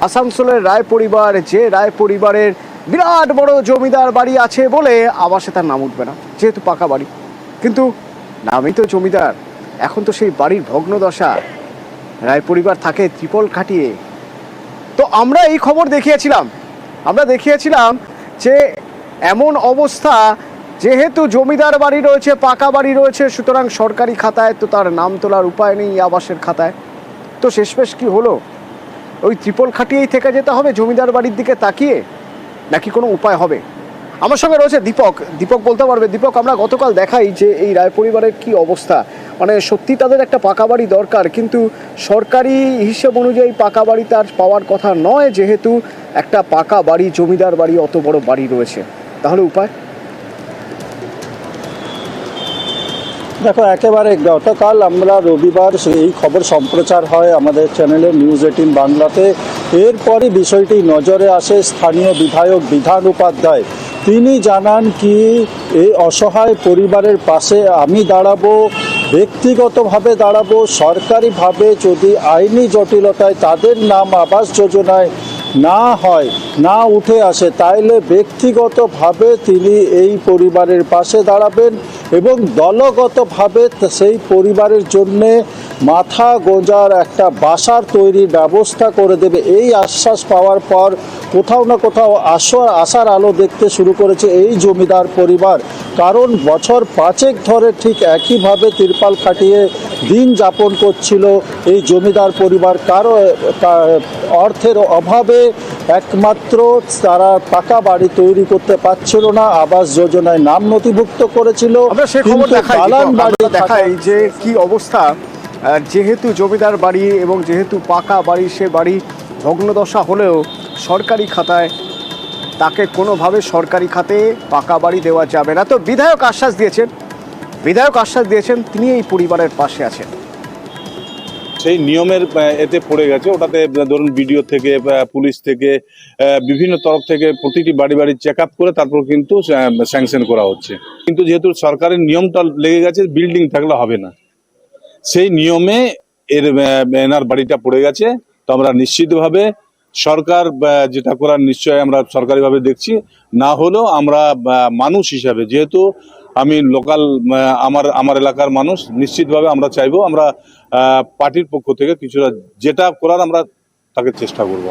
আসানসোলের রায় পরিবার, যে রায় পরিবারের বিরাট বড় জমিদার বাড়ি আছে বলে আবাসে তার নাম উঠবে না, যেহেতু পাকা বাড়ি। কিন্তু নামই তো জমিদার। এখন তো সেই বাড়ির ভগ্নদশা, রায় পরিবার থাকে ত্রিপল খাটিয়ে। তো আমরা এই খবর দেখিয়েছিলাম যে এমন অবস্থা, যেহেতু জমিদার বাড়ি রয়েছে, পাকা বাড়ি রয়েছে, সুতরাং সরকারি খাতায় তো তার নাম তোলার উপায় নেই আবাসের খাতায়। তো শেষমেশ কি হলো? ওই ত্রিপল খাটিয়েই থেকে যেতে হবে জমিদার বাড়ির দিকে তাকিয়ে, নাকি কোনো উপায় হবে? আমার সঙ্গে রয়েছে দীপক বলতে পারবে। দীপক, আমরা গতকাল দেখাই যে এই রায় পরিবারের কি অবস্থা, মানে সত্যি তাদের একটা পাকা বাড়ি দরকার, কিন্তু সরকারি হিসেব অনুযায়ী পাকা বাড়ি তার পাওয়ার কথা নয়, যেহেতু একটা পাকা বাড়ি, জমিদার বাড়ি, অত বড় বাড়ি রয়েছে। তাহলে উপায়? দেখো, একেবারে গতকাল আমরা রবিবার এই খবর সম্প্রচার হয় আমাদের চ্যানেলে নিউজ18 বাংলাতে। এরপরই বিষয়টি নজরে আসে স্থানীয় বিধায়ক বিধান উপাধ্যায়। তিনি জানান কি, এই অসহায় পরিবারের পাশে আমি দাঁড়াবো, ব্যক্তিগতভাবে দাঁড়াবো। সরকারিভাবে যদি আইনি জটিলতায় তাদের নাম আবাস যোজনায় না উঠে আসে, তাইলে ব্যক্তিগতভাবে তিনি এই পরিবারের পাশে দাঁড়াবেন এবং দলগতভাবে সেই পরিবারের জন্যে মাথা গোঁজার একটা বাসার তৈরির ব্যবস্থা করে দেবে। এই আশ্বাস পাওয়ার পর কোথাও না কোথাও আশার আলো দেখতে শুরু করেছে এই জমিদার পরিবার। কারণ বছর 5 ধরে ঠিক একইভাবে তিরপাল খাটিয়ে দিন যাপন করছিল এই জমিদার পরিবার। অর্থের অভাবে একমাত্র তারা পাকা বাড়ি তৈরি করতে পারছিল না, আবাস যোজনায় নাম নথিভুক্ত করেছিল। আমরা সে খবর দেখাই যে কি অবস্থা, যেহেতু জমিদার বাড়ি এবং যেহেতু পাকা বাড়ি, সে বাড়ি ভগ্নদশা হলেও সরকারি খাতায় তাকে কোনোভাবে সরকারি খাতে পাকা বাড়ি দেওয়া যাবে না। তো বিধায়ক আশ্বাস দিয়েছেন তিনি এই পরিবারের পাশে আছেন। সেই নিয়মের এতে পড়ে গেছে, ওটাতে ধরুন বিডিও থেকে, পুলিশ থেকে, বিভিন্ন তরফ থেকে প্রতিটি বাড়ি চেক আপ করে তারপর কিন্তু স্যাংশন করা হচ্ছে। কিন্তু যেহেতু সরকারের নিয়মটা লেগে গেছে, বিল্ডিং থাকলে হবে না, সেই নিয়মে এনার বাড়িটা পড়ে গেছে। তো আমরা নিশ্চিতভাবে সরকার যেটা করার নিশ্চয় আমরা সরকারিভাবে দেখছি। না হলেও আমরা মানুষ হিসাবে, যেহেতু আমি লোকাল, আমার এলাকার মানুষ, নিশ্চিতভাবে আমরা চাইবো, আমরা পার্টির পক্ষ থেকে কিছুটা যেটা করার আমরা তাকে চেষ্টা করব।